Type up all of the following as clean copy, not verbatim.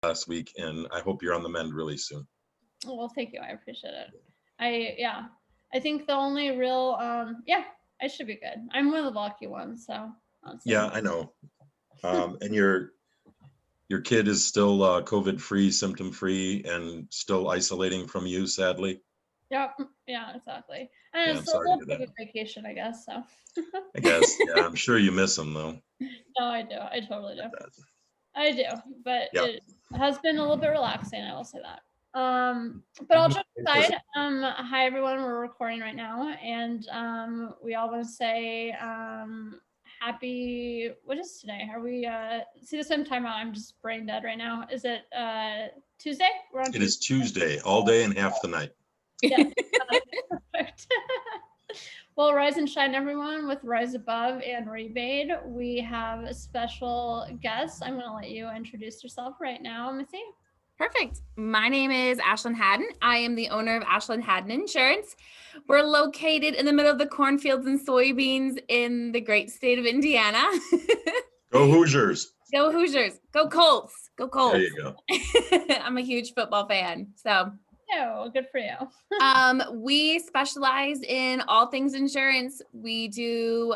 last week, and I hope you're on the mend really soon. Well, thank you. I appreciate it. I think the only real, I should be good. I'm one of the lucky ones, so. Yeah, I know. And your kid is still COVID-free, symptom-free, and still isolating from you, sadly. Yep. Yeah, exactly. And Yeah, it's I'm a sorry to little hear bit that. of vacation, I guess. So. I guess, yeah, I'm sure you miss him though. No, I do. I totally do. That- I do, but Yeah, it has been a little bit relaxing. I will say that. But all jokes aside, hi everyone. We're recording right now, and we all want to say happy. What is today? Are we see the same time out? I'm just brain dead right now. Is it Tuesday? We're on it is Tuesday. Tuesday, all day and half the night. Yeah, perfect. Well, rise and shine, everyone, with Rise Above and Rebate. We have a special guest. I'm going to let you introduce yourself right now, Missy. Perfect. My name is Ashlyn Haddon. I am the owner of Ashlyn Haddon Insurance. We're located in the middle of the cornfields and soybeans in the great state of Indiana. Go Hoosiers. Go Hoosiers. Go Colts. Go Colts. There you go. I'm a huge football fan. So Oh, good for you. we specialize in all things insurance. We do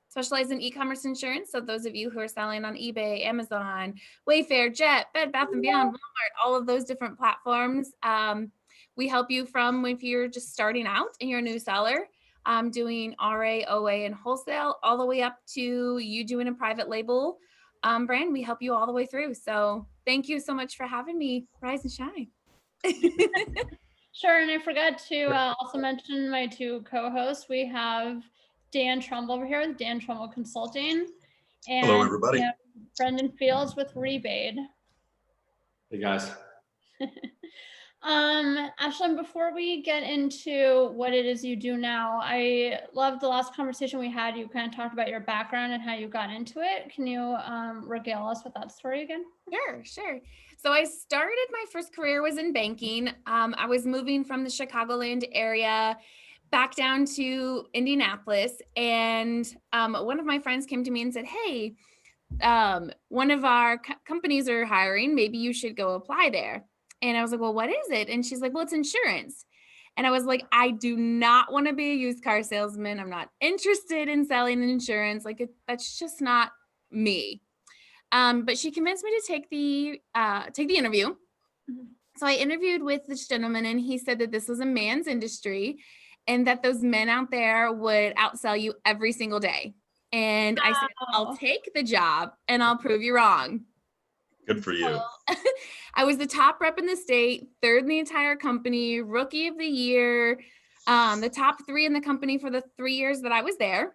specialize in e-commerce insurance. So those of you who are selling on eBay, Amazon, Wayfair, Jet, Bed Bath & Beyond, Walmart, all of those different platforms. We help you from if you're just starting out and you're a new seller, doing RA, OA, and wholesale, all the way up to you doing a private label brand. We help you all the way through. So thank you so much for having me. Rise and shine. Sure, and I forgot to also mention my two co-hosts. We have Dan Trumbull over here with Dan Trumbull Consulting. And Hello, everybody. we have Brendan Fields with Rebate. Hey, guys. Ashlyn, before we get into what it is you do now, I loved the last conversation we had. You kind of talked about your background and how you got into it. Can you regale us with that story again? Sure. So I started, my first career was in banking. I was moving from the Chicagoland area back down to Indianapolis. And one of my friends came to me and said, hey, one of our companies are hiring. Maybe you should go apply there. And I was like, well, what is it? And she's like, well, it's insurance. And I was like, I do not want to be a used car salesman. I'm not interested in selling insurance. Like that's just not me. But she convinced me to take the interview. Mm-hmm. So I interviewed with this gentleman, and he said that this was a man's industry and that those men out there would outsell you every single day. And I said, I'll take the job and I'll prove you wrong. Good for you. I was the top rep in the state, third in the entire company, rookie of the year, the top 3 in the company for the 3 years that I was there.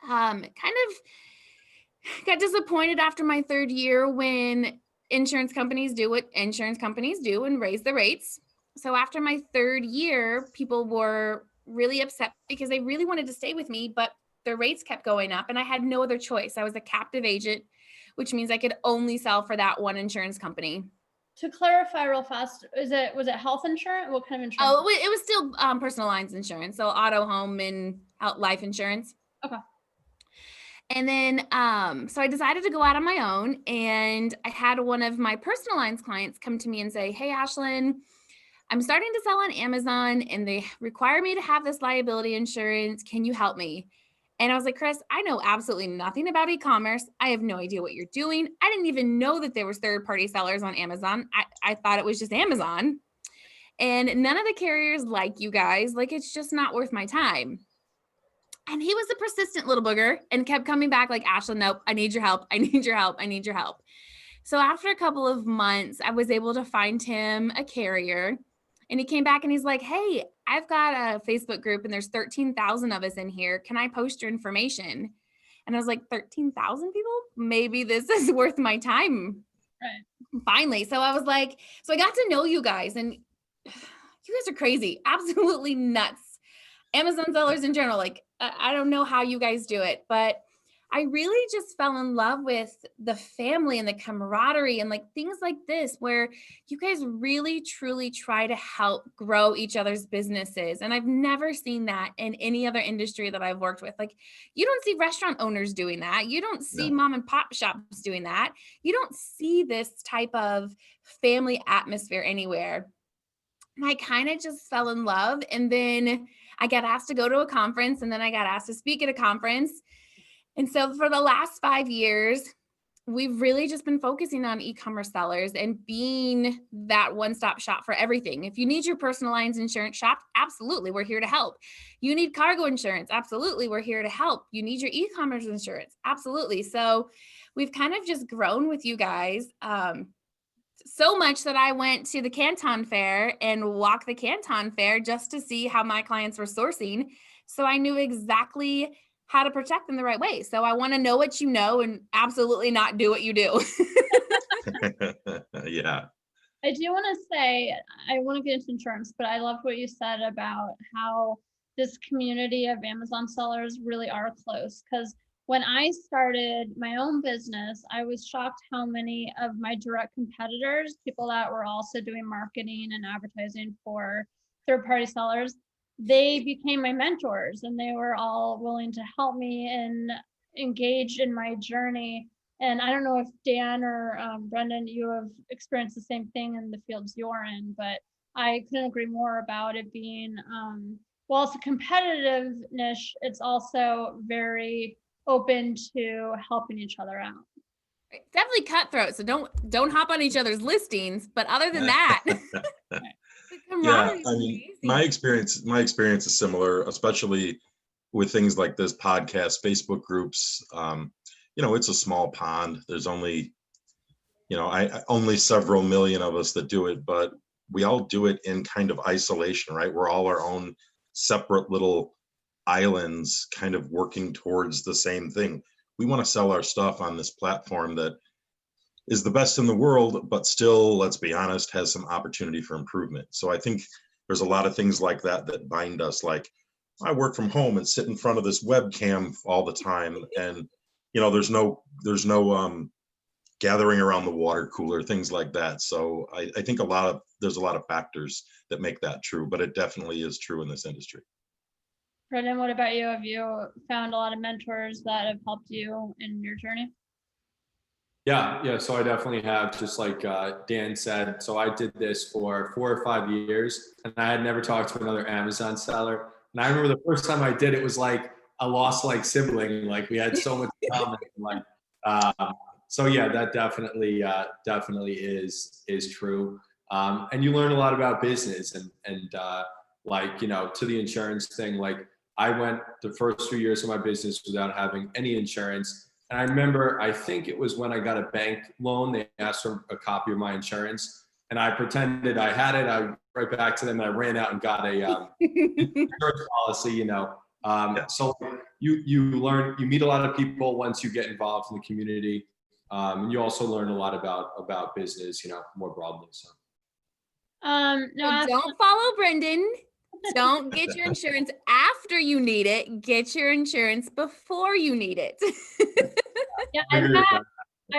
Kind of got disappointed after my 3rd year when insurance companies do what insurance companies do and raise the rates. So after my 3rd year, people were really upset because they really wanted to stay with me, but the rates kept going up and I had no other choice. I was a captive agent, which means I could only sell for that one insurance company. To clarify real fast, was it health insurance? What kind of insurance? Oh, it was still personal lines insurance. So auto, home, and life insurance. Okay. And then, so I decided to go out on my own, and I had one of my personal lines clients come to me and say, hey, Ashlyn, I'm starting to sell on Amazon and they require me to have this liability insurance. Can you help me? And I was like, Chris, I know absolutely nothing about e-commerce. I have no idea what you're doing. I didn't even know that there was third-party sellers on Amazon. I thought it was just Amazon. And none of the carriers like you guys. Like, it's just not worth my time. And he was a persistent little booger and kept coming back like, Ashlyn, nope, I need your help. I need your help. I need your help. So after a couple of months, I was able to find him a carrier. And he came back and he's like, hey, I've got a Facebook group and there's 13,000 of us in here. Can I post your information? And I was like, 13,000 people? Maybe this is worth my time. Right. Finally. So I was like, so I got to know you guys and you guys are crazy. Absolutely nuts. Amazon sellers in general. Like, I don't know how you guys do it, but I really just fell in love with the family and the camaraderie and like things like this, where you guys really truly try to help grow each other's businesses. And I've never seen that in any other industry that I've worked with. Like, you don't see restaurant owners doing that. You don't see No. mom and pop shops doing that. You don't see this type of family atmosphere anywhere. And I kind of just fell in love. And then I got asked to go to a conference, and then I got asked to speak at a conference. And so for the last 5 years, we've really just been focusing on e-commerce sellers and being that one-stop shop for everything. If you need your personal lines insurance shopped, absolutely, we're here to help. You need cargo insurance, absolutely, we're here to help. You need your e-commerce insurance, absolutely. So we've kind of just grown with you guys. So much that I went to the Canton Fair and walked the Canton Fair just to see how my clients were sourcing. So I knew exactly how to protect them the right way. So I want to know what you know and absolutely not do what you do. Yeah. I do want to say, I want to get into insurance, but I loved what you said about how this community of Amazon sellers really are close. Because when I started my own business, I was shocked how many of my direct competitors, people that were also doing marketing and advertising for third-party sellers, they became my mentors, and they were all willing to help me and engage in my journey. And I don't know if Dan or Brendan, you have experienced the same thing in the fields you're in, but I couldn't agree more about it being, while it's a competitive niche, it's also very open to helping each other out. Definitely cutthroat. So don't hop on each other's listings. But other than that, Yeah, I mean, my experience is similar, especially with things like this podcast, Facebook groups. It's a small pond. There's only, only several million of us that do it, but we all do it in kind of isolation, right? We're all our own separate little islands, kind of working towards the same thing. We want to sell our stuff on this platform that is the best in the world, but still, let's be honest, has some opportunity for improvement. So I think there's a lot of things like that that bind us. Like, I work from home and sit in front of this webcam all the time, and there's no gathering around the water cooler, things like that. So I think there's a lot of factors that make that true, but it definitely is true in this industry. Brendan, what about you? Have you found a lot of mentors that have helped you in your journey? Yeah. So I definitely have, just like Dan said. So I did this for 4 or 5 years, and I had never talked to another Amazon seller. And I remember the first time I did, it was like a lost like sibling. Like, we had so much in common. Like, so yeah, that definitely is true. And you learn a lot about business and like, to the insurance thing. Like, I went the first 3 years of my business without having any insurance. And I remember, I think it was when I got a bank loan, they asked for a copy of my insurance, and I pretended I had it. I right back to them, and I ran out and got a insurance policy. So you learn, you meet a lot of people once you get involved in the community, and you also learn a lot about business, more broadly. So. No, don't follow Brendan. Don't get your insurance after you need it. Get your insurance before you need it. yeah, I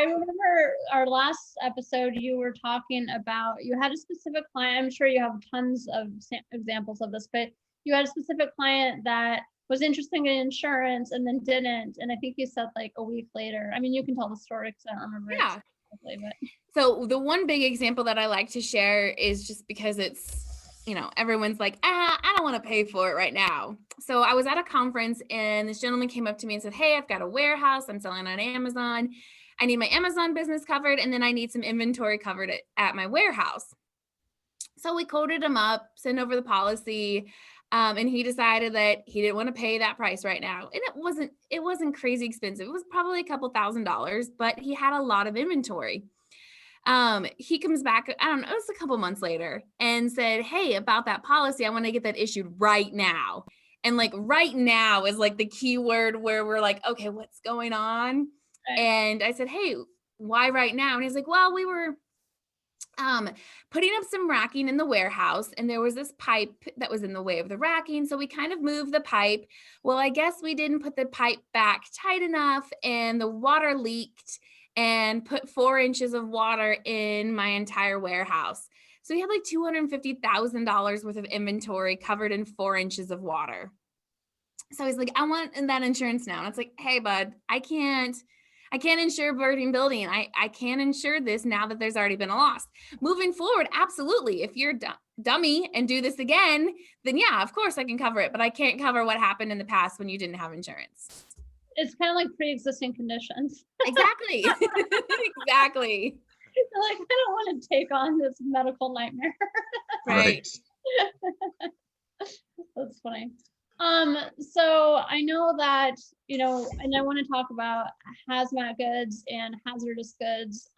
remember our last episode, you were talking about, you had a specific client. I'm sure you have tons of examples of this, but you had a specific client that was interested in insurance and then didn't. And I think you said like a week later. I mean, you can tell the story because I don't remember. Yeah. Exactly, but. So the one big example that I like to share is just because it's, everyone's like, I don't want to pay for it right now. So I was at a conference, and this gentleman came up to me and said, hey, I've got a warehouse. I'm selling on Amazon. I need my Amazon business covered, and then I need some inventory covered at my warehouse. So we quoted him up, sent over the policy, and he decided that he didn't want to pay that price right now. And it wasn't crazy expensive. It was probably a couple $1,000s, but he had a lot of inventory. He comes back, I don't know, it was a couple months later, and said, hey, about that policy, I want to get that issued right now. And like, right now is like the key word where we're like, okay, what's going on? Right. And I said, hey, why right now? And he's like, well, we were putting up some racking in the warehouse, and there was this pipe that was in the way of the racking. So we kind of moved the pipe. Well, I guess we didn't put the pipe back tight enough, and the water leaked and put 4 inches of water in my entire warehouse. So we had like $250,000 worth of inventory covered in 4 inches of water. So he's like, I want that insurance now. And it's like, hey, bud, I can't insure burning building. I can't insure this now that there's already been a loss. Moving forward, absolutely. If you're dummy and do this again, then yeah, of course I can cover it, but I can't cover what happened in the past when you didn't have insurance. It's kind of like pre-existing conditions. Exactly. Exactly. Like, I don't want to take on this medical nightmare. Right. That's funny. So I know that, and I want to talk about hazmat goods and hazardous goods.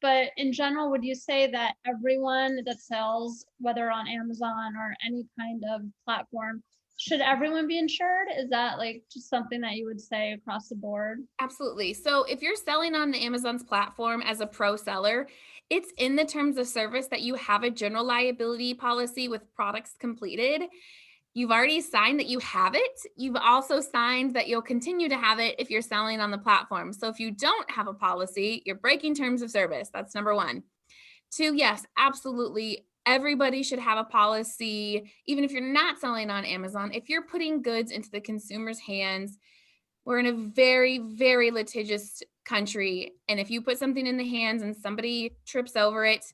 But in general, would you say that everyone that sells, whether on Amazon or any kind of platform, should everyone be insured? Is that like just something that you would say across the board? Absolutely. So if you're selling on Amazon's platform as a pro seller, it's in the terms of service that you have a general liability policy with products completed. You've already signed that you have it. You've also signed that you'll continue to have it if you're selling on the platform. So if you don't have a policy, you're breaking terms of service. That's number 1. 2, yes, absolutely. Everybody should have a policy, even if you're not selling on Amazon. If you're putting goods into the consumer's hands, we're in a very, very litigious country. And if you put something in the hands and somebody trips over it,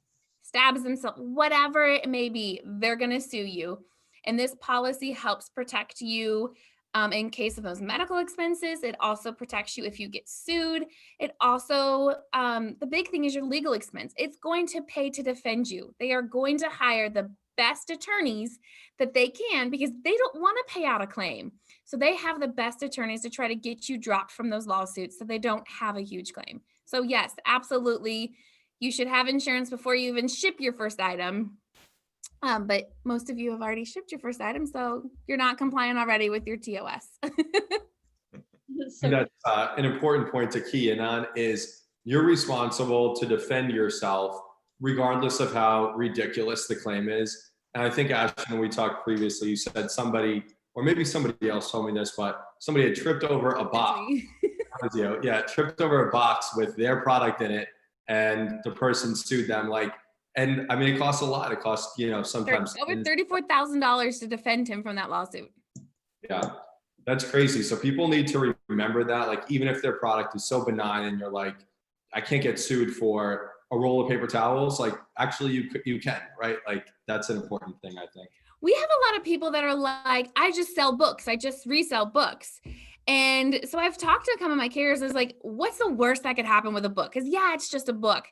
stabs themselves, whatever it may be, they're going to sue you. And this policy helps protect you in case of those medical expenses. It also protects you if you get sued. It also, the big thing is your legal expense. It's going to pay to defend you. They are going to hire the best attorneys that they can because they don't want to pay out a claim. So they have the best attorneys to try to get you dropped from those lawsuits so they don't have a huge claim. So yes, absolutely. You should have insurance before you even ship your first item. But most of you have already shipped your first item, so you're not compliant already with your TOS. That's an important point to key in on is you're responsible to defend yourself regardless of how ridiculous the claim is. And I think, Ashley, when we talked previously, you said somebody, or maybe somebody else told me this, but somebody had tripped over a box. Tripped over a box with their product in it, and the person sued them. And I mean, it costs a lot. It costs, sometimes over $34,000 to defend him from that lawsuit. Yeah, that's crazy. So people need to remember that, like, even if their product is so benign and you're like, I can't get sued for a roll of paper towels, like, actually you can, right? Like, that's an important thing, I think. We have a lot of people that are like, I just sell books. I just resell books. And so I've talked to a couple of my carriers. I was like, what's the worst that could happen with a book? Because yeah, it's just a book.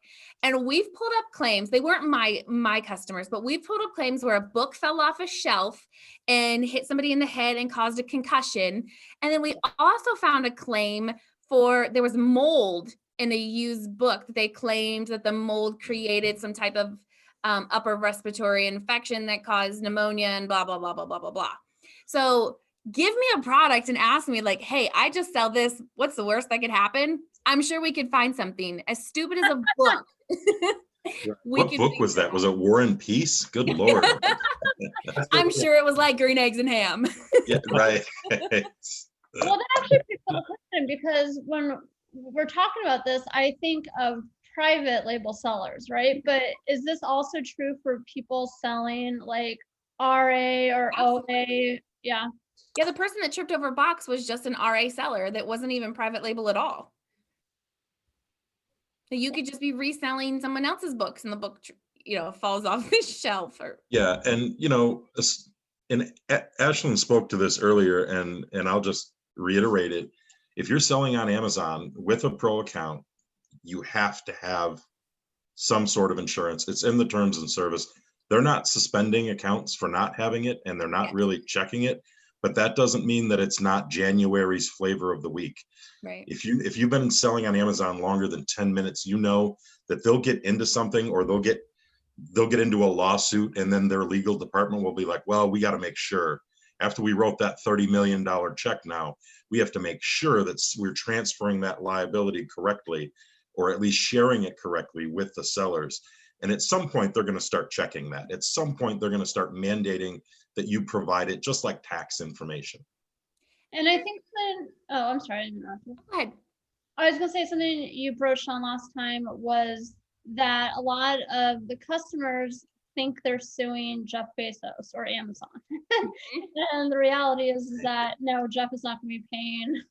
And we've pulled up claims. They weren't my customers, but we've pulled up claims where a book fell off a shelf and hit somebody in the head and caused a concussion. And then we also found a claim there was mold in a used book. They claimed that the mold created some type of upper respiratory infection that caused pneumonia and blah, blah, blah, blah, blah, blah, blah. So give me a product and ask me like, hey, I just sell this. What's the worst that could happen? I'm sure we could find something as stupid as a book. What book was that? Was it War and Peace? Good Lord. I'm sure it was like Green Eggs and Ham. Yeah, right. Well, that actually brings up a question, because when we're talking about this, I think of private label sellers, right? But is this also true for people selling like RA or OA? Yeah. Yeah, the person that tripped over a box was just an RA seller that wasn't even private label at all. So you could just be reselling someone else's books and the book, falls off the shelf. Yeah, and and Ashlyn spoke to this earlier, and I'll just reiterate it. If you're selling on Amazon with a pro account, you have to have some sort of insurance. It's in the terms and service. They're not suspending accounts for not having it, and they're not really checking it. But that doesn't mean that it's not January's flavor of the week. Right. If you've been selling on Amazon longer than 10 minutes, you know that they'll get into something, or they'll get into a lawsuit, and then their legal department will be like, well, we got to make sure, after we wrote that $30 million check, now we have to make sure that we're transferring that liability correctly, or at least sharing it correctly with the sellers. And at some point, they're going to start checking that. At some point, they're going to start mandating that you provide it, just like tax information. And I think that, oh, I'm sorry, I didn't interrupt you. Go ahead. I was gonna say something you broached on last time was that a lot of the customers think they're suing Jeff Bezos or Amazon. And the reality is that no, Jeff is not gonna be paying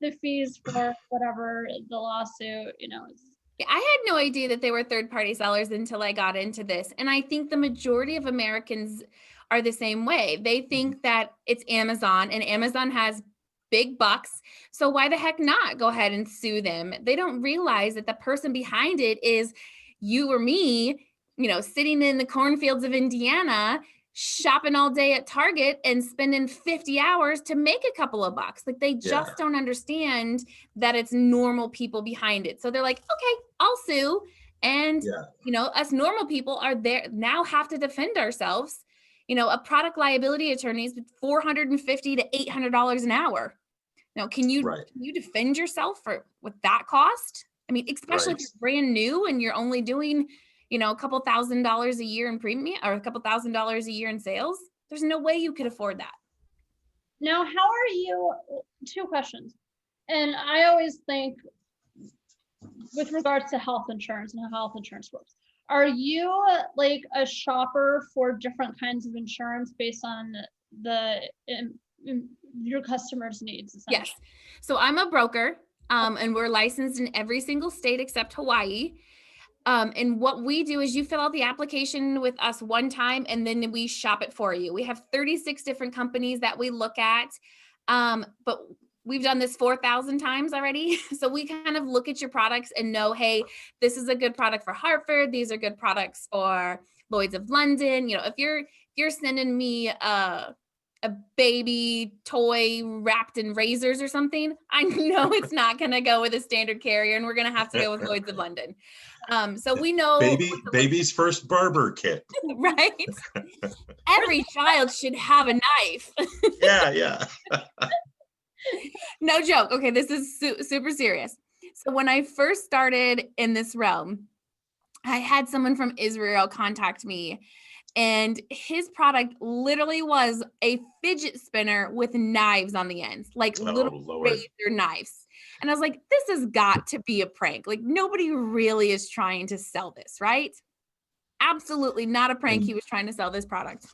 the fees for whatever the lawsuit, is. I had no idea that they were third-party sellers until I got into this. And I think the majority of Americans are the same way. They think that it's Amazon and Amazon has big bucks. So why the heck not go ahead and sue them? They don't realize that the person behind it is you or me, sitting in the cornfields of Indiana, shopping all day at Target and spending 50 hours to make a couple of bucks. Like they just don't understand that it's normal people behind it. So they're like, okay, I'll sue. And, us normal people are there now, have to defend ourselves. A product liability attorney is $450 to $800 an hour. Now, can you defend yourself with that cost? I mean, especially if you're brand new and you're only doing, a couple $1,000s a year in premium or a couple $1,000s a year in sales. There's no way you could afford that. Now, how are you? Two questions. And I always think with regards to health insurance and how health insurance works, are you like a shopper for different kinds of insurance based on your customers' needs? Yes. So I'm a broker, and we're licensed in every single state except Hawaii. And what we do is you fill out the application with us one time, and then we shop it for you. We have 36 different companies that we look at, but we've done this 4,000 times already. So we kind of look at your products and know, hey, this is a good product for Hartford. These are good products for Lloyd's of London. If you're sending me a baby toy wrapped in razors or something, I know it's not going to go with a standard carrier, and we're going to have to go with Lloyd's of London. So we know baby's first barber kit, right? Every child should have a knife. Yeah. No joke. Okay, this is super serious. So when I first started in this realm, I had someone from Israel contact me, and his product literally was a fidget spinner with knives on the ends, like little razor knives. And I was like, this has got to be a prank. Like nobody really is trying to sell this, right? Absolutely not a prank. He was trying to sell this product.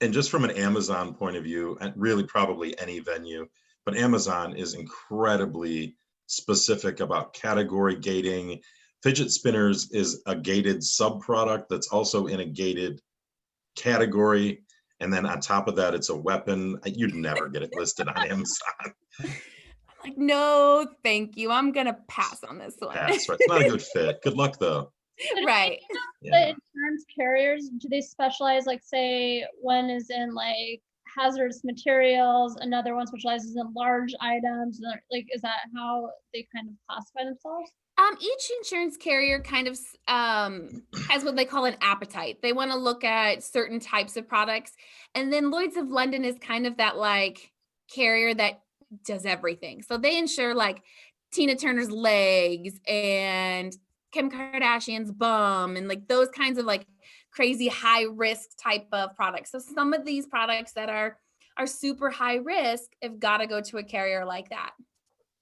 And just from an Amazon point of view, and really probably any venue, but Amazon is incredibly specific about category gating. Fidget spinners is a gated sub-product that's also in a gated category. And then on top of that, it's a weapon. You'd never get it listed on Amazon. Like, no, thank you. I'm going to pass on this one. That's right. It's not a good fit. Good luck, though. Right. The insurance carriers, do they specialize, like, say, one is in, like, hazardous materials, another one specializes in large items? Like, is that how they kind of classify themselves? Each insurance carrier kind of has what they call an appetite. They want to look at certain types of products. And then Lloyd's of London is kind of that, like, carrier that does everything. So they insure like Tina Turner's legs and Kim Kardashian's bum and like those kinds of like crazy high risk type of products. So some of these products that are super high risk have got to go to a carrier like that.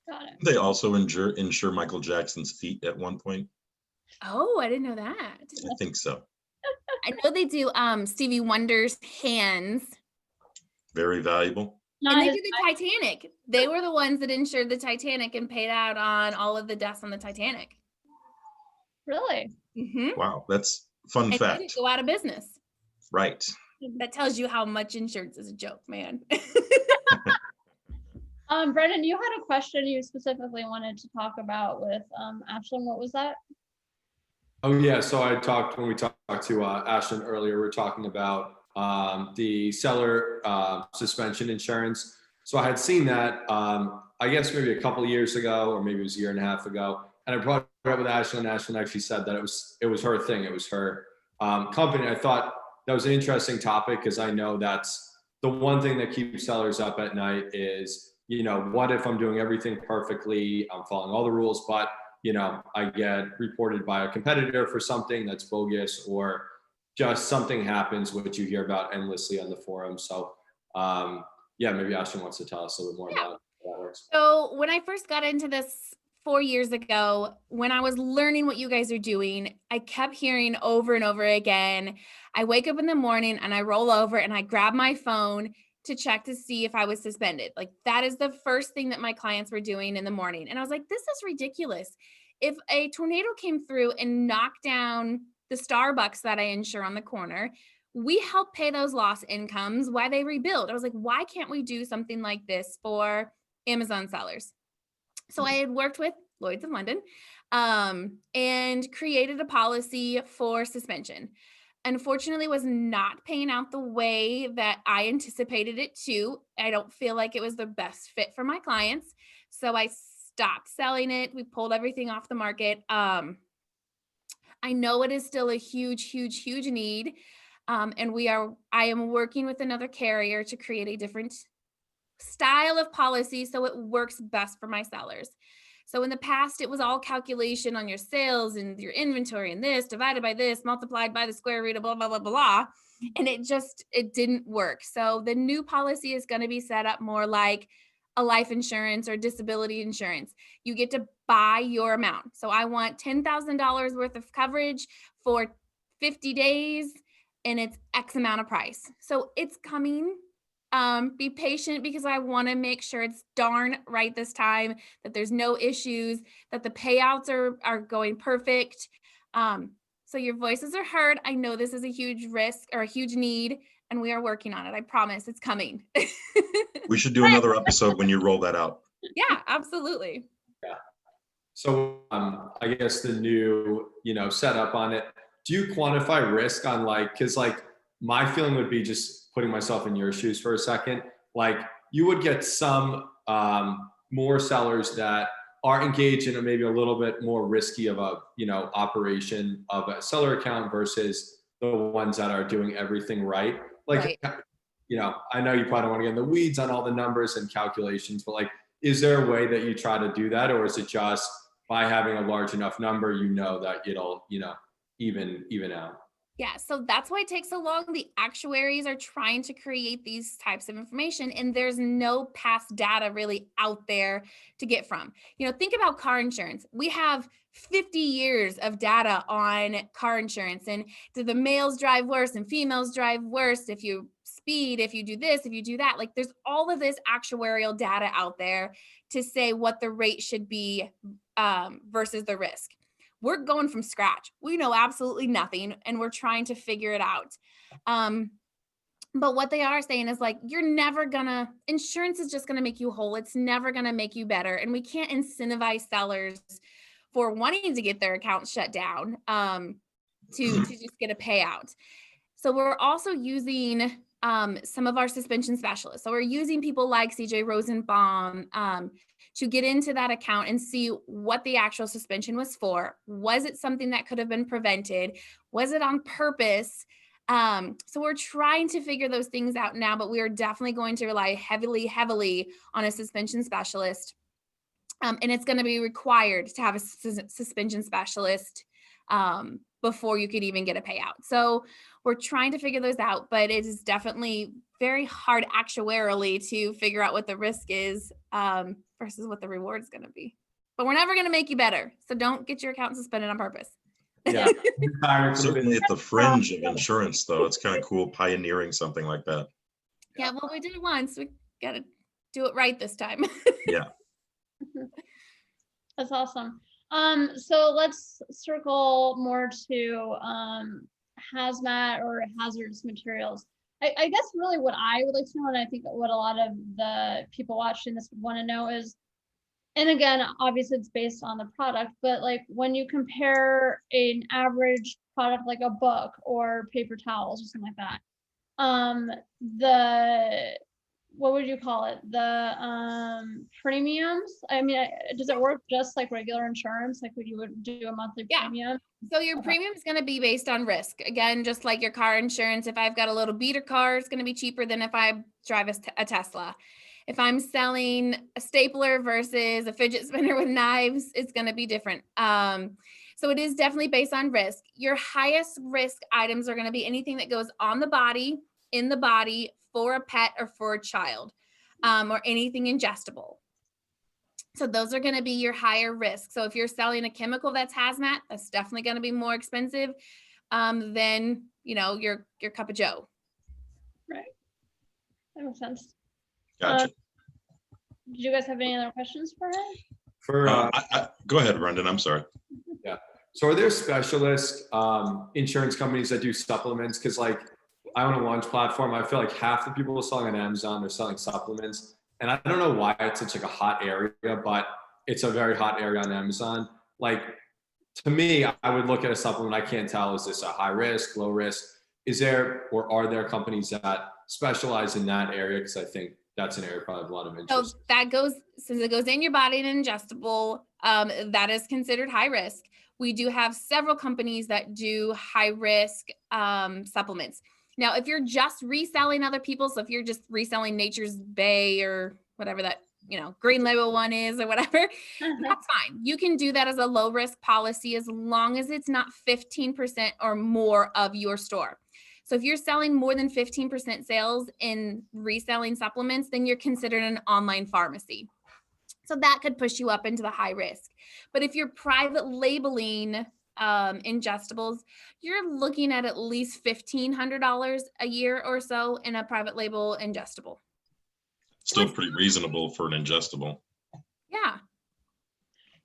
Got it. They also insure Michael Jackson's feet at one point. Oh, I didn't know that. I think so. I know they do Stevie Wonder's hands. Very valuable. And they do the Titanic. They were the ones that insured the Titanic and paid out on all of the deaths on the Titanic. Really? Mm-hmm. Wow, that's fun fact. They didn't go out of business. Right. That tells you how much insurance is a joke, man. Brendan, you had a question you specifically wanted to talk about with Ashlyn. What was that? Oh yeah, so when we talked to Ashlyn earlier, we were talking about the seller suspension insurance. So I had seen that, I guess maybe a couple of years ago, or maybe it was a year and a half ago. And I brought it up with Ashlyn. Ashlyn actually said that it was her thing. It was her company. I thought that was an interesting topic because I know that's the one thing that keeps sellers up at night is, what if I'm doing everything perfectly, I'm following all the rules, but I get reported by a competitor for something that's bogus, or just something happens, which you hear about endlessly on the forum. So maybe Ashton wants to tell us a little bit more about how that works. So when I first got into this 4 years ago, when I was learning what you guys are doing, I kept hearing over and over again, I wake up in the morning and I roll over and I grab my phone to check to see if I was suspended. Like, that is the first thing that my clients were doing in the morning. And I was like, this is ridiculous. If a tornado came through and knocked down the Starbucks that I insure on the corner, we help pay those lost incomes while they rebuild. I was like, why can't we do something like this for Amazon sellers? So I had worked with Lloyd's of London and created a policy for suspension. Unfortunately, was not paying out the way that I anticipated it to. I don't feel like it was the best fit for my clients. So I stopped selling it. We pulled everything off the market. I know it is still a huge, huge, huge need. And I am working with another carrier to create a different style of policy so it works best for my sellers. So in the past, it was all calculation on your sales and your inventory and this divided by this, multiplied by the square root of blah, blah, blah, blah. And it didn't work. So the new policy is going to be set up more like a life insurance or disability insurance. You get to buy your amount. So I want $10,000 worth of coverage for 50 days and it's X amount of price. So it's coming. Be patient because I want to make sure it's darn right this time, that there's no issues, that the payouts are going perfect. So your voices are heard. I know this is a huge risk or a huge need, and we are working on it. I promise it's coming. We should do another episode when you roll that out. Yeah, absolutely. Yeah. So I guess the new, setup on it, do you quantify risk on because my feeling would be, just putting myself in your shoes for a second, you would get some more sellers that are engaged in maybe a little bit more risky of a, operation of a seller account versus the ones that are doing everything right. Right. I know you probably don't want to get in the weeds on all the numbers and calculations, but is there a way that you try to do that? Or is it just by having a large enough number, that it'll, even out? Yeah, so that's why it takes so long. The actuaries are trying to create these types of information, and there's no past data really out there to get from. Think about car insurance. We have 50 years of data on car insurance, and do the males drive worse and females drive worse if you speed, if you do this, if you do that. There's all of this actuarial data out there to say what the rate should be versus the risk. We're going from scratch. We know absolutely nothing, and we're trying to figure it out. But what they are saying is insurance is just gonna make you whole. It's never gonna make you better. And we can't incentivize sellers for wanting to get their accounts shut down to just get a payout. So we're also using some of our suspension specialists. So we're using people like CJ Rosenbaum to get into that account and see what the actual suspension was for. Was it something that could have been prevented? Was it on purpose? So we're trying to figure those things out now, but we are definitely going to rely heavily on a suspension specialist. And it's going to be required to have a suspension specialist before you could even get a payout. So we're trying to figure those out, but it is definitely very hard actuarially to figure out what the risk is versus what the reward is going to be. But we're never going to make you better. So don't get your account suspended on purpose. Yeah. Certainly at the fringe of insurance, though. It's kind of cool pioneering something like that. Yeah, well, we did it once. We got to do it right this time. Yeah. That's awesome. So let's circle more to hazmat or hazardous materials. I guess really what I would like to know, and I think what a lot of the people watching this would want to know is, and again, obviously it's based on the product, but when you compare an average product like a book or paper towels or something like that, what would you call it? The premiums? I mean, does it work just like regular insurance? Like when you would do a monthly premium? So your premium is going to be based on risk. Again, just like your car insurance, if I've got a little beater car, it's going to be cheaper than if I drive a Tesla. If I'm selling a stapler versus a fidget spinner with knives, it's going to be different. So it is definitely based on risk. Your highest risk items are going to be anything that goes on the body, in the body, for a pet or for a child, or anything ingestible. So those are going to be your higher risk. So if you're selling a chemical that's hazmat, that's definitely going to be more expensive than, you know, your cup of joe. Right. That makes sense. Gotcha. Did you guys have any other questions for her? For Go ahead, Brendan. I'm sorry. Yeah. So are there specialist insurance companies that do supplements? Because like I own a lunch platform. I feel like half the people selling on Amazon are selling supplements. And I don't know why it's such like a hot area, but it's a very hot area on Amazon. Like to me, I would look at a supplement. I can't tell, is this a high risk, low risk? Is there, or are there companies that specialize in that area? Because I think that's an area probably of a lot of interest. So that goes, since it goes in your body and ingestible, that is considered high risk. We do have several companies that do high risk supplements. Now, if you're just reselling other people, so if you're just reselling Nature's Bay or whatever that, you know, green label one is or whatever, that's fine. You can do that as a low risk policy as long as it's not 15% or more of your store. So if you're selling more than 15% sales in reselling supplements, then you're considered an online pharmacy. So that could push you up into the high risk. But if you're private labeling ingestibles, you're looking at least $1,500 a year or so in a private label ingestible. Still pretty reasonable for an ingestible. Yeah.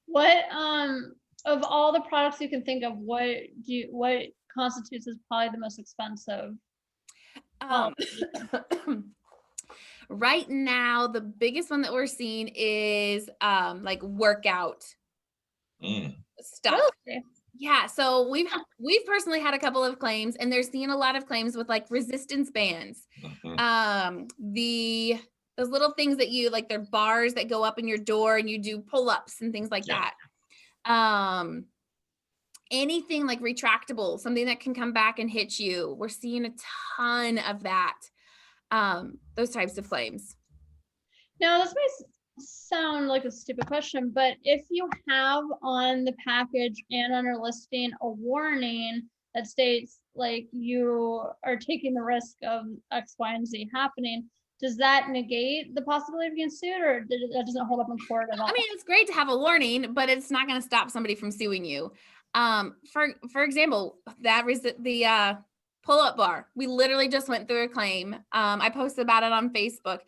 What of all the products you can think of, what constitutes as probably the most expensive? Right now, the biggest one that we're seeing is like workout stuff. Really? Yeah, so we've personally had a couple of claims, and they're seeing a lot of claims with like resistance bands. Those little things that you like, they're bars that go up in your door and you do pull-ups and things like that. Anything like retractable, something that can come back and hit you. We're seeing a ton of that. Those types of claims. Now, this may sound like a stupid question, but if you have on the package and on your listing a warning that states like you are taking the risk of X, Y, and Z happening, does that negate the possibility of getting sued, or that doesn't hold up in court at all? I mean, it's great to have a warning, but it's not going to stop somebody from suing you. For example, the pull-up bar, we literally just went through a claim. I posted about it on Facebook.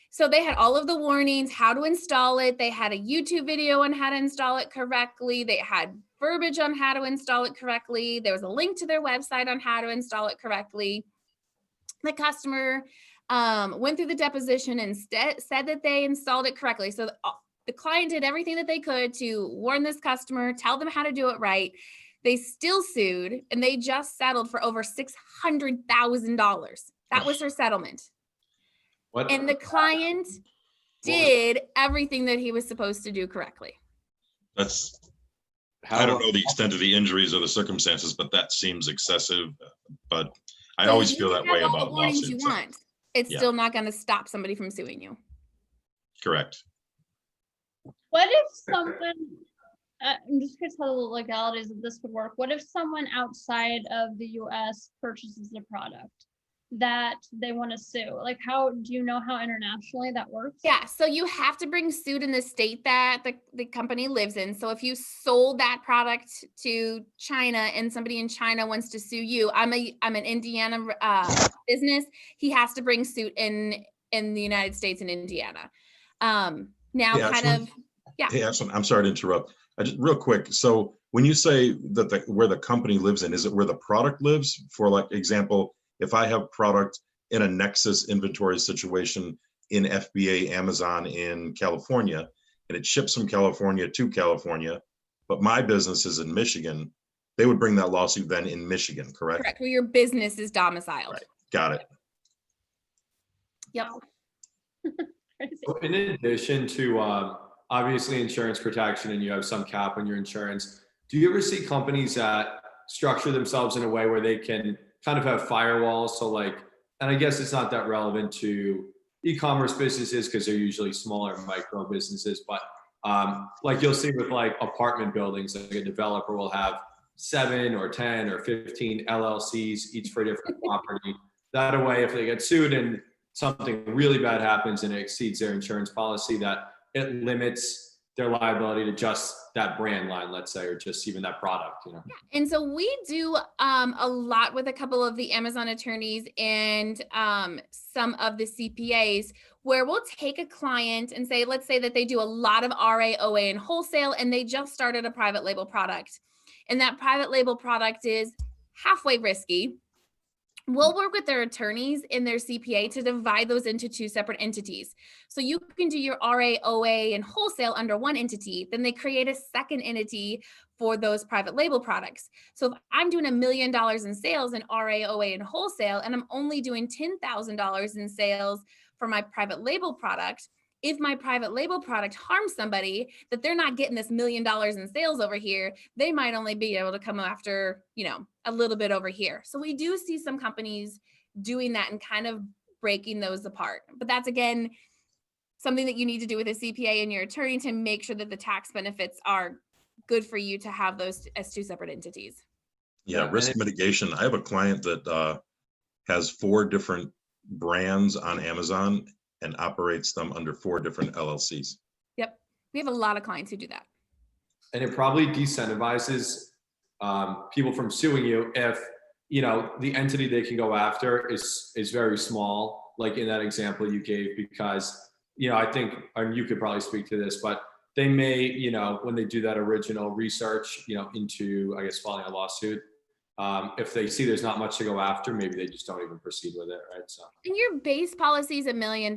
So they had all of the warnings, how to install it. They had a YouTube video on how to install it correctly. They had verbiage on how to install it correctly. There was a link to their website on how to install it correctly. The customer went through the deposition and said that they installed it correctly. So the client did everything that they could to warn this customer, tell them how to do it right. They still sued, and they just settled for over $600,000. That was their settlement. What? And the client did everything that he was supposed to do correctly. I don't know the extent of the injuries or the circumstances, but that seems excessive. But I always feel that way about lawsuits. You want. It's still not going to stop somebody from suing you. Correct. What if someone, I'm just curious how the legalities of this would work. What if someone outside of the US purchases the product that they want to sue? Like, how do you know how internationally that works? Yeah, so you have to bring suit in the state that the company lives in. So if you sold that product to China and somebody in China wants to sue you, I'm an Indiana business. He has to bring suit in the United States and Indiana. Hey, Ashlyn, I'm sorry to interrupt. Real quick. So when you say that where the company lives in, is it where the product lives? For like example, if I have product in a Nexus inventory situation in FBA Amazon in California, and it ships from California to California, but my business is in Michigan, they would bring that lawsuit then in Michigan, correct? Correct, where your business is domiciled. Right. Got it. Yep. In addition to obviously insurance protection, and you have some cap on your insurance, do you ever see companies that structure themselves in a way where they can kind of have firewalls? So like, and I guess it's not that relevant to, e-commerce businesses, because they're usually smaller micro businesses, but like you'll see with like apartment buildings, like a developer will have 7 or 10 or 15 LLCs, each for a different property. That way, if they get sued and something really bad happens and it exceeds their insurance policy, that it limits their liability to just that brand line, let's say, or just even that product, you know? Yeah. And so we do a lot with a couple of the Amazon attorneys and some of the CPAs, where we'll take a client and say, let's say that they do a lot of RA, OA, and wholesale, and they just started a private label product. And that private label product is halfway risky. We'll work with their attorneys and their CPA to divide those into 2 separate entities. So you can do your RA, OA, and wholesale under one entity. Then they create a second entity for those private label products. So if I'm doing $1 million in sales in RA, OA, and wholesale, and I'm only doing $10,000 in sales for my private label product, if my private label product harms somebody, that they're not getting this $1 million in sales over here, they might only be able to come after, a little bit over here. So we do see some companies doing that and kind of breaking those apart. But that's, again, something that you need to do with a CPA and your attorney to make sure that the tax benefits are good for you to have those as 2 separate entities. Yeah, risk mitigation. I have a client that has 4 different brands on Amazon and operates them under 4 different LLCs. Yep. We have a lot of clients who do that. And it probably decentivizes people from suing you if, the entity they can go after is very small, like in that example you gave, because, I think, and you could probably speak to this, but they may, when they do that original research, into, I guess, filing a lawsuit, if they see there's not much to go after, maybe they just don't even proceed with it, right? So. And your base policy is $1 million.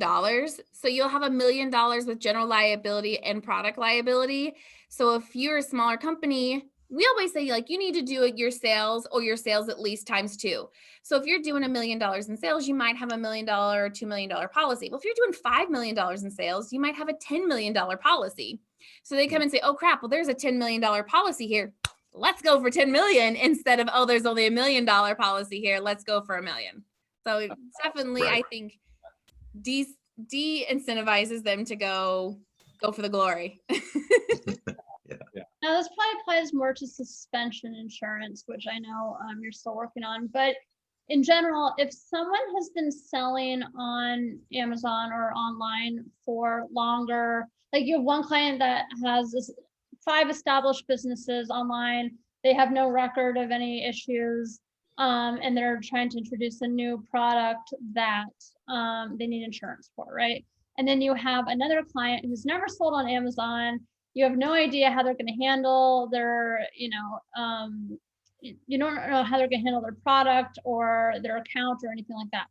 So you'll have $1 million with general liability and product liability. So if you're a smaller company, we always say, like, you need to do your sales at least times 2. So if you're doing $1 million in sales, you might have $1 million or $2 million policy. Well, if you're doing $5 million in sales, you might have a $10 million policy. So they come and say, oh crap, well, there's a $10 million policy here. Let's go for 10 million instead of, oh, there's only $1 million policy here. Let's go for $1 million. So definitely, right. I think de-incentivizes them to go for the glory. Yeah. Now this probably applies more to suspension insurance, which I know you're still working on, but in general, if someone has been selling on Amazon or online for longer, like you have one client that has 5 established businesses online, they have no record of any issues, and they're trying to introduce a new product that they need insurance for, right? And then you have another client who's never sold on Amazon. You have no idea how they're going to handle their, you don't know how they're going to handle their product or their account or anything like that.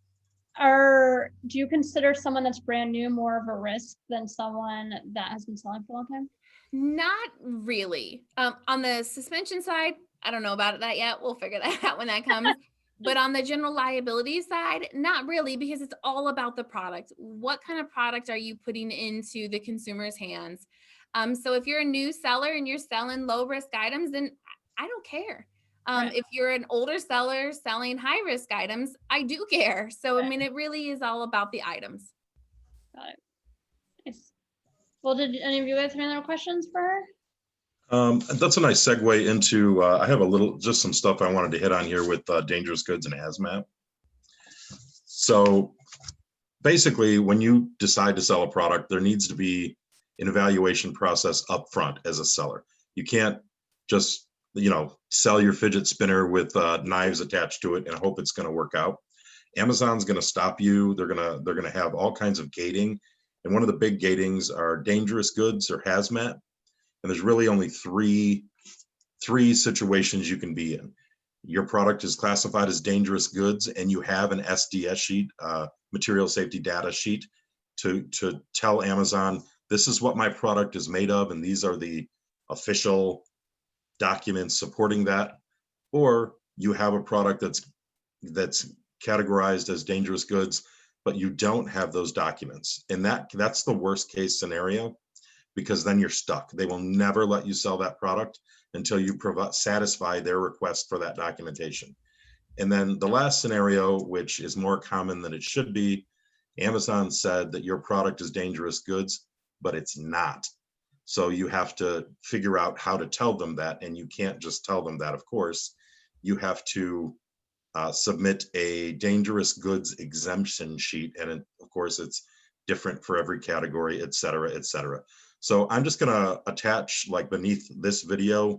Do you consider someone that's brand new more of a risk than someone that has been selling for a long time? Not really. On the suspension side, I don't know about that yet. We'll figure that out when that comes. But on the general liability side, not really, because it's all about the product. What kind of product are you putting into the consumer's hands? So if you're a new seller and you're selling low risk items, then I don't care. Right. If you're an older seller selling high risk items, I do care. So, right. I mean, it really is all about the items. Got it. Nice. Well, did any of you guys have any other questions for her? That's a nice segue into, I have just some stuff I wanted to hit on here with dangerous goods and hazmat. So basically, when you decide to sell a product, there needs to be an evaluation process up front as a seller. You can't just, sell your fidget spinner with knives attached to it and hope it's going to work out. Amazon's going to stop you. They're going to have all kinds of gating. And one of the big gatings are dangerous goods or hazmat. And there's really only three situations you can be in. Your product is classified as dangerous goods and you have an SDS sheet, material safety data sheet, to tell Amazon, this is what my product is made of, and these are the official documents supporting that. Or you have a product that's categorized as dangerous goods, but you don't have those documents. And that's the worst case scenario, because then you're stuck. They will never let you sell that product until you satisfy their request for that documentation. And then the last scenario, which is more common than it should be, Amazon said that your product is dangerous goods, but it's not. So you have to figure out how to tell them that, and you can't just tell them that, of course. You have to submit a dangerous goods exemption sheet, and of course it's different for every category, et cetera, et cetera. So I'm just gonna attach, like beneath this video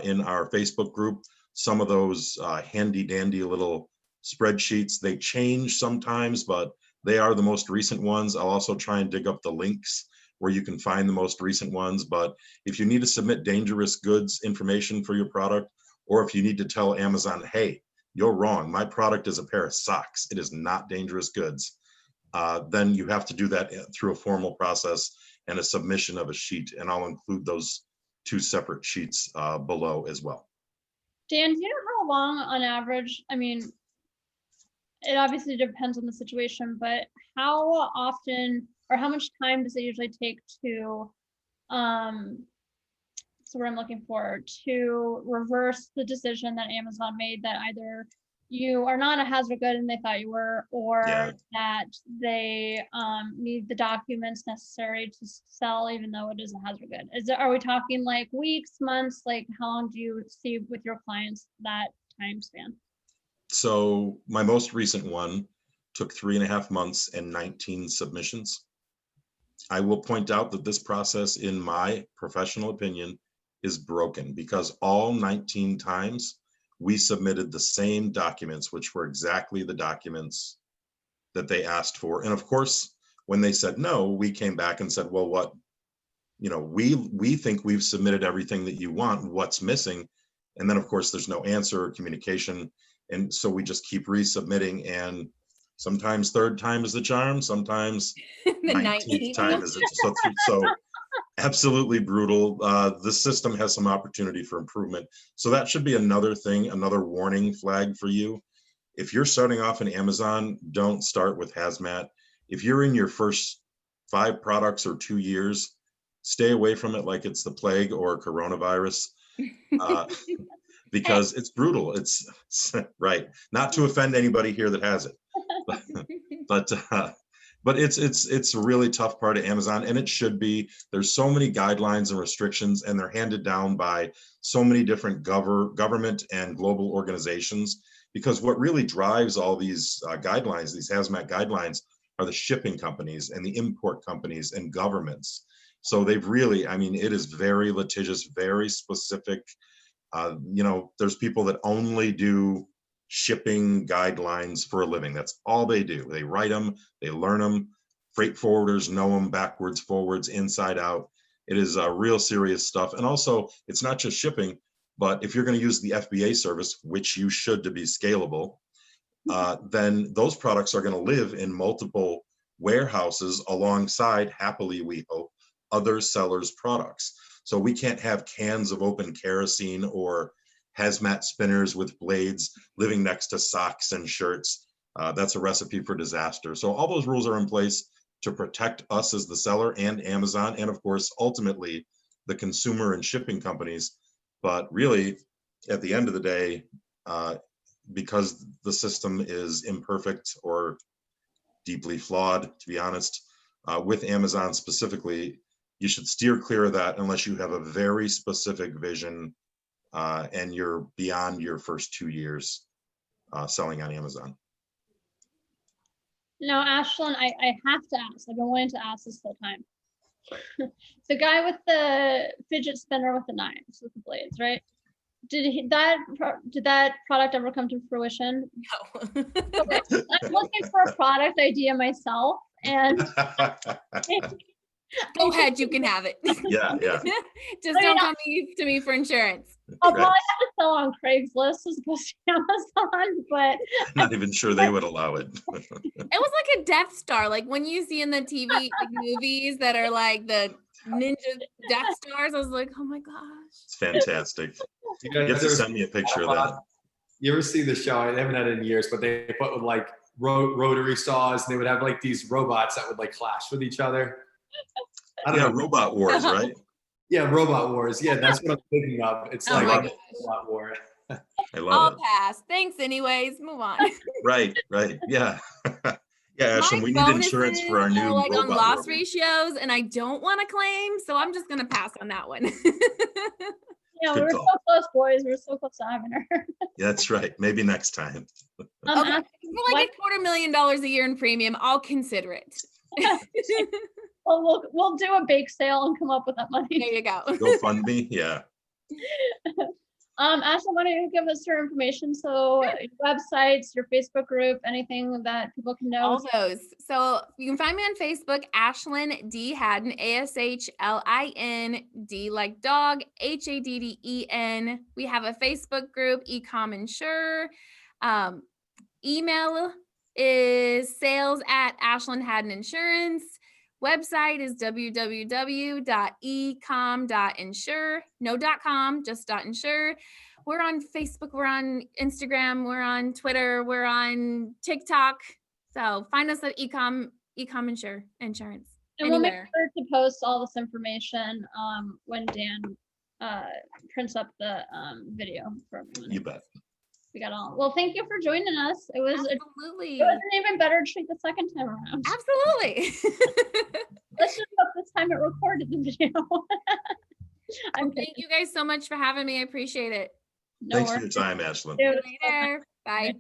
in our Facebook group, some of those handy dandy little spreadsheets. They change sometimes, but they are the most recent ones. I'll also try and dig up the links where you can find the most recent ones. But if you need to submit dangerous goods information for your product, or if you need to tell Amazon, hey, you're wrong, my product is a pair of socks, it is not dangerous goods, then you have to do that through a formal process and a submission of a sheet. And I'll include those 2 separate sheets below as well. Dan, do you know how long on average, I mean, it obviously depends on the situation, but how often or how much time does it usually take to, so what I'm looking for, to reverse the decision that Amazon made that either you are not a hazard good and they thought you were, or that they need the documents necessary to sell even though it is a hazard good? Are we talking like weeks, months? Like how long do you see with your clients that time span? So my most recent one took 3.5 months and 19 submissions. I will point out that this process, in my professional opinion, is broken, because all 19 times we submitted the same documents, which were exactly the documents that they asked for. And of course, when they said no, we came back and said, well, what, you know, we think we've submitted everything that you want, what's missing? And then of course there's no answer or communication. And so we just keep resubmitting, and sometimes third time is the charm, sometimes The 19th time is it. So absolutely brutal. The system has some opportunity for improvement. So that should be another thing, another warning flag for you. If you're starting off in Amazon, don't start with Hazmat. If you're in your first 5 products or 2 years, stay away from it like it's the plague or coronavirus, because it's brutal. It's right. Not to offend anybody here that has it, but it's a really tough part of Amazon, and it should be. There's so many guidelines and restrictions, and they're handed down by so many different government and global organizations, because what really drives all these guidelines, these hazmat guidelines, are the shipping companies and the import companies and governments. So they've really, I mean, it is very litigious, very specific. You know, there's people that only do shipping guidelines for a living. That's all they do. They write them, they learn them. Freight forwarders know them backwards, forwards, inside out. It is real serious stuff. And also, it's not just shipping, but if you're going to use the FBA service, which you should to be scalable, then those products are going to live in multiple warehouses alongside, happily we hope, other sellers' products. So we can't have cans of open kerosene or hazmat spinners with blades living next to socks and shirts. That's a recipe for disaster. So all those rules are in place to protect us as the seller and Amazon, and of course, ultimately, the consumer and shipping companies. But really, at the end of the day, because the system is imperfect or deeply flawed, to be honest, with Amazon specifically, you should steer clear of that unless you have a very specific vision and you're beyond your first 2 years selling on Amazon. Now, Ashlyn, I have to ask, I've been wanting to ask this whole time. The guy with the fidget spinner with the knives, with the blades, right? Did that product ever come to fruition? No. Okay. I'm looking for a product idea myself, and Go ahead, you can have it. Yeah. Just don't come to me for insurance. I'll probably have to sell on Craigslist as opposed to Amazon, but Not even sure they would allow it. It was like a Death Star, like when you see in the TV like movies that are like the ninja Death Stars. I was like, oh my gosh. It's fantastic. You have to send me a picture of that. You ever see the show? I haven't had it in years, but they put with like rotary saws, and they would have like these robots that would like clash with each other. I don't know. Robot Wars, right? Yeah, Robot Wars. Yeah, that's what I'm thinking of. It's like a Robot War. I love I'll it. pass. Thanks anyways. Move on. Right. Yeah. Yeah, Ashlyn, My we need insurance for our bonuses new are like on robot loss robot. ratios, and I don't want to claim, so I'm just gonna pass on that one. Yeah, Good we're call. so close, boys. We're so close to having her. That's right. Maybe next time. Okay, Ashlyn, for like $250,000 a year in premium, I'll consider it. well, we'll do a bake sale and come up with that money. There you go. GoFundMe, yeah. Ashlyn, why don't you give us your information? So your websites, your Facebook group, anything that people can know. All those. So you can find me on Facebook, Ashlyn D. Haddon, ASHLIN D like dog, HADDEN. We have a Facebook group, Ecom Insure. Email is sales@Ashlyn Insurance. Website is www.ecom.insure. No .com, just .insure. We're on Facebook, we're on Instagram, we're on Twitter, we're on TikTok. So find us at Ecom Insurance. And we'll make Anywhere. sure to post all this information when Dan prints up the video for everyone. You bet. We got all. Well, thank you for joining us. It was Absolutely. it was an even better treat the second time around. Absolutely. Let's just hope this time it recorded the video. Thank you guys so much for having me. I appreciate it. No Thanks for worries. your time, Ashlyn. Dude, Later. Bye.